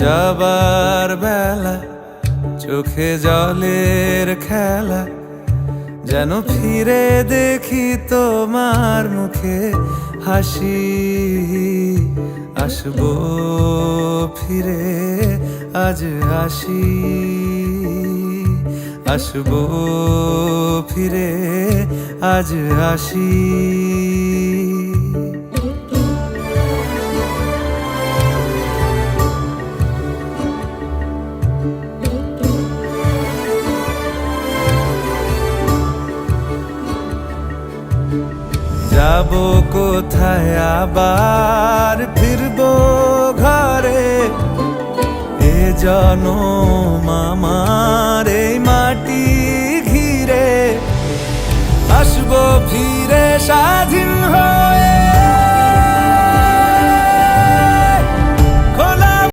যাবার বেলা চোখে জলের খেলা, যেন ফিরে দেখি তোমার মুখে হাসি। আসবো ফিরে আজ আসি, আসবো ফিরে আজ আসি। যাবো কোথায় আবার ফিরবো ঘরে, এ জনম আমার এই মাটি ঘিরে। আসবো ফিরে স্বাধীন হয়ে